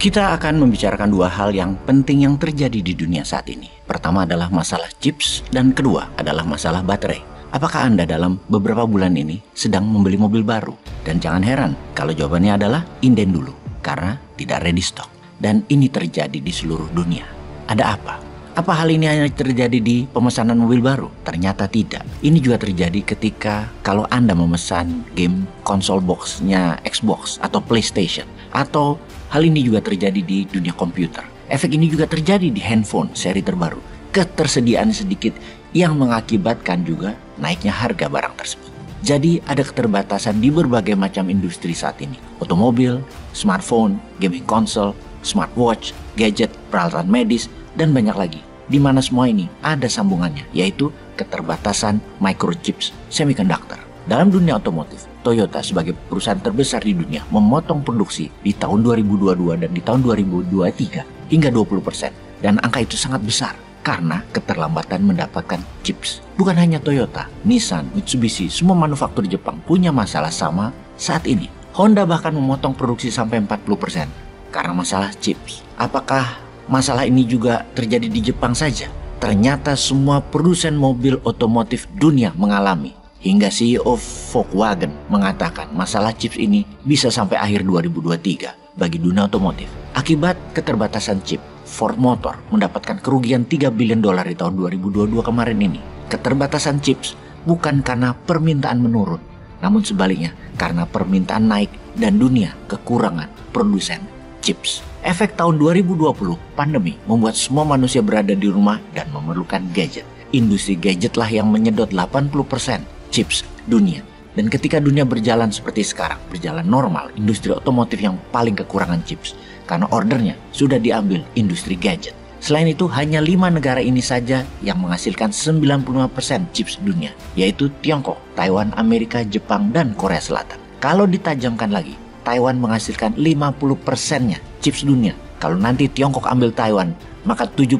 Kita akan membicarakan dua hal yang penting yang terjadi di dunia saat ini. Pertama adalah masalah chips dan kedua adalah masalah baterai. Apakah Anda dalam beberapa bulan ini sedang membeli mobil baru? Dan jangan heran kalau jawabannya adalah inden dulu karena tidak ready stock. Dan ini terjadi di seluruh dunia. Ada apa? Apa hal ini hanya terjadi di pemesanan mobil baru? Ternyata tidak. Ini juga terjadi ketika kalau Anda memesan game konsol boxnya Xbox atau PlayStation. Atau hal ini juga terjadi di dunia komputer. Efek ini juga terjadi di handphone seri terbaru. Ketersediaan sedikit yang mengakibatkan juga naiknya harga barang tersebut. Jadi ada keterbatasan di berbagai macam industri saat ini. Otomobil, smartphone, gaming konsol, smartwatch, gadget, peralatan medis, dan banyak lagi. Di mana semua ini ada sambungannya, yaitu keterbatasan microchips semiconductor. Dalam dunia otomotif, Toyota sebagai perusahaan terbesar di dunia memotong produksi di tahun 2022 dan di tahun 2023 hingga 20%. Dan angka itu sangat besar karena keterlambatan mendapatkan chips. Bukan hanya Toyota, Nissan, Mitsubishi, semua manufaktur Jepang punya masalah sama saat ini. Honda bahkan memotong produksi sampai 40% karena masalah chips. Apakah masalah ini juga terjadi di Jepang saja? Ternyata semua produsen mobil otomotif dunia mengalami. Hingga CEO Volkswagen mengatakan masalah chips ini bisa sampai akhir 2023 bagi dunia otomotif. Akibat keterbatasan chip, Ford Motor mendapatkan kerugian $3 billion di tahun 2022 kemarin ini. Keterbatasan chips bukan karena permintaan menurun, namun sebaliknya karena permintaan naik dan dunia kekurangan produsen chips. Efek tahun 2020, pandemi, membuat semua manusia berada di rumah dan memerlukan gadget. Industri gadget lah yang menyedot 80% chips dunia. Dan ketika dunia berjalan seperti sekarang, berjalan normal, industri otomotif yang paling kekurangan chips karena ordernya sudah diambil industri gadget. Selain itu, hanya 5 negara ini saja yang menghasilkan 95% chips dunia, yaitu Tiongkok, Taiwan, Amerika, Jepang, dan Korea Selatan. Kalau ditajamkan lagi, Taiwan menghasilkan 50%-nya chips dunia. Kalau nanti Tiongkok ambil Taiwan, maka 70%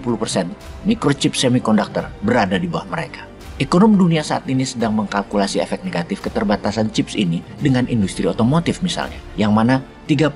microchip semiconductor berada di bawah mereka. Ekonomi dunia saat ini sedang mengkalkulasi efek negatif keterbatasan chips ini dengan industri otomotif misalnya, yang mana 3%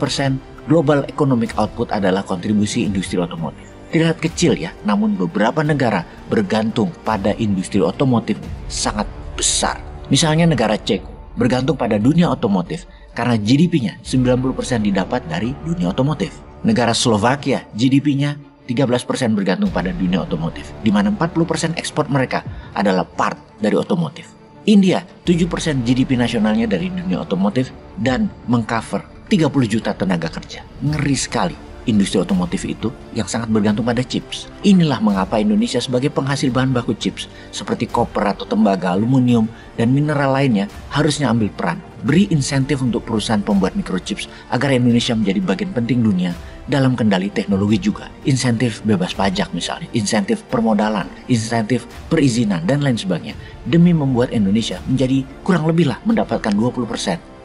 global economic output adalah kontribusi industri otomotif. Terlihat kecil ya, namun beberapa negara bergantung pada industri otomotif sangat besar. Misalnya negara Ceko bergantung pada dunia otomotif karena GDP-nya 90% didapat dari dunia otomotif. Negara Slovakia GDP-nya 13% bergantung pada dunia otomotif, di mana 40% ekspor mereka adalah part dari otomotif. India, 7% GDP nasionalnya dari dunia otomotif dan mengcover 30 juta tenaga kerja. Ngeri sekali. Industri otomotif itu yang sangat bergantung pada chips. Inilah mengapa Indonesia sebagai penghasil bahan baku chips seperti koper atau tembaga, aluminium, dan mineral lainnya harusnya ambil peran. Beri insentif untuk perusahaan pembuat microchips agar Indonesia menjadi bagian penting dunia dalam kendali teknologi juga. Insentif bebas pajak misalnya, insentif permodalan, insentif perizinan, dan lain sebagainya. Demi membuat Indonesia menjadi kurang lebih lah mendapatkan 20%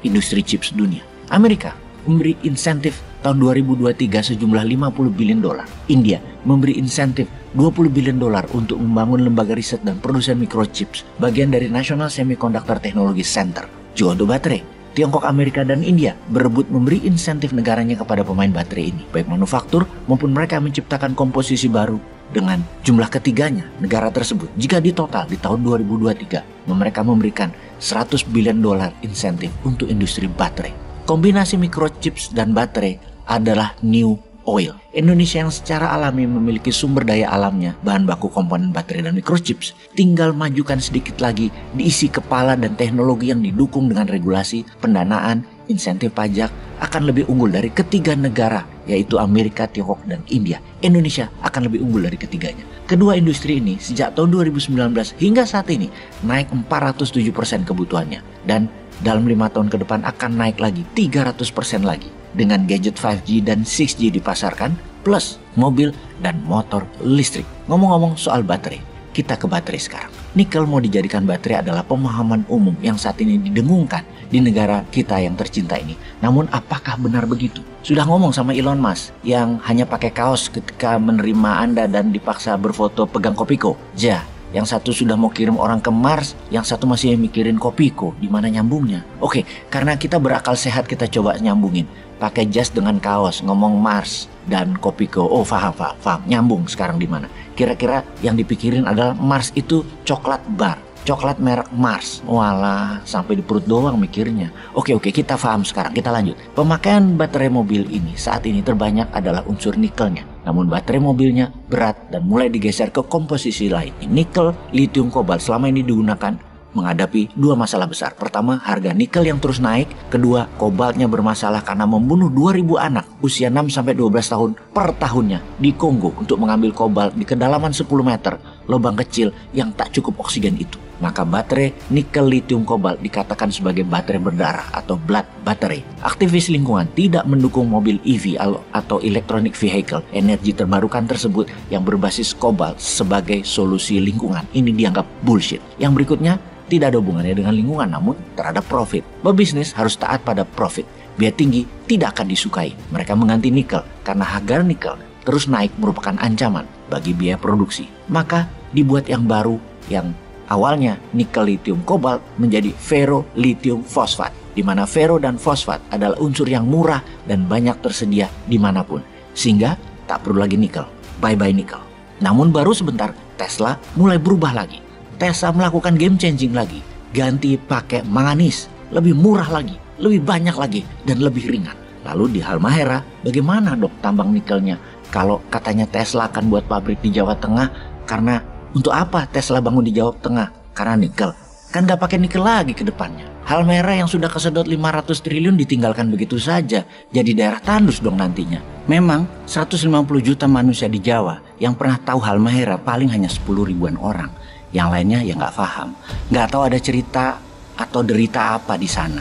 industri chips dunia. Amerika memberi insentif tahun 2023 sejumlah $50 billion. India memberi insentif $20 billion untuk membangun lembaga riset dan produsen microchips, bagian dari National Semiconductor Technology Center. Juga untuk baterai, Tiongkok, Amerika, dan India berebut memberi insentif negaranya kepada pemain baterai ini, baik manufaktur maupun mereka menciptakan komposisi baru. Dengan jumlah ketiganya negara tersebut, jika ditotal di tahun 2023, mereka memberikan $100 billion insentif untuk industri baterai. Kombinasi microchips dan baterai adalah new oil. Indonesia yang secara alami memiliki sumber daya alamnya, bahan baku komponen baterai dan microchips, tinggal majukan sedikit lagi, diisi kepala dan teknologi yang didukung dengan regulasi, pendanaan, insentif pajak, akan lebih unggul dari ketiga negara, yaitu Amerika, Tiongkok, dan India. Indonesia akan lebih unggul dari ketiganya. Kedua industri ini sejak tahun 2019 hingga saat ini naik 407% kebutuhannya, dan dalam 5 tahun ke depan akan naik lagi 300% lagi dengan gadget 5G dan 6G dipasarkan plus mobil dan motor listrik. Ngomong-ngomong soal baterai, kita ke baterai sekarang. Nikel mau dijadikan baterai adalah pemahaman umum yang saat ini didengungkan di negara kita yang tercinta ini. Namun apakah benar begitu? Sudah ngomong sama Elon Musk yang hanya pakai kaos ketika menerima Anda dan dipaksa berfoto pegang Kopiko. Yang satu sudah mau kirim orang ke Mars, yang satu masih mikirin Kopiko, di mana nyambungnya. Oke, karena kita berakal sehat kita coba nyambungin. pakai jas dengan kaos, ngomong Mars dan Kopiko. Oh, paham. Nyambung sekarang di mana. Kira-kira yang dipikirin adalah Mars itu coklat bar. Coklat merek Mars. Walah, sampai di perut doang mikirnya. Oke, kita paham sekarang. Kita lanjut. Pemakaian baterai mobil ini saat ini terbanyak adalah unsur nikelnya. Namun baterai mobilnya berat dan mulai digeser ke komposisi lain. Nikel, lithium, kobalt selama ini digunakan menghadapi dua masalah besar. Pertama, harga nikel yang terus naik. Kedua, kobaltnya bermasalah karena membunuh 2.000 anak usia 6-12 tahun per tahunnya di Kongo untuk mengambil kobalt di kedalaman 10 meter lubang kecil yang tak cukup oksigen itu. Maka baterai nikel lithium kobalt dikatakan sebagai baterai berdarah atau blood battery. Aktivis lingkungan tidak mendukung mobil EV atau electronic vehicle energi terbarukan tersebut yang berbasis kobalt sebagai solusi lingkungan. Ini dianggap bullshit. Yang berikutnya tidak ada hubungannya dengan lingkungan namun terhadap profit. Pebisnis harus taat pada profit. Biaya tinggi tidak akan disukai. Mereka mengganti nikel karena harga nikel terus naik merupakan ancaman bagi biaya produksi. Maka dibuat yang baru yang awalnya nikel lithium kobalt menjadi ferro lithium fosfat, di mana ferro dan fosfat adalah unsur yang murah dan banyak tersedia dimanapun, sehingga tak perlu lagi nikel. Bye-bye nikel. Namun baru sebentar Tesla mulai berubah lagi. Tesla melakukan game changing lagi, ganti pakai manganis, lebih murah lagi, lebih banyak lagi, dan lebih ringan. Lalu di Halmahera, bagaimana dok tambang nikelnya? Kalau katanya Tesla akan buat pabrik di Jawa Tengah, karena untuk apa Tesla bangun di Jawa Tengah? Karena nikel. Kan gak pakai nikel lagi ke depannya. Halmahera yang sudah kesedot 500 triliun ditinggalkan begitu saja. Jadi daerah tandus dong nantinya. Memang 150 juta manusia di Jawa yang pernah tahu Halmahera paling hanya 10 ribuan orang. Yang lainnya ya gak paham. Gak tahu ada cerita atau derita apa di sana.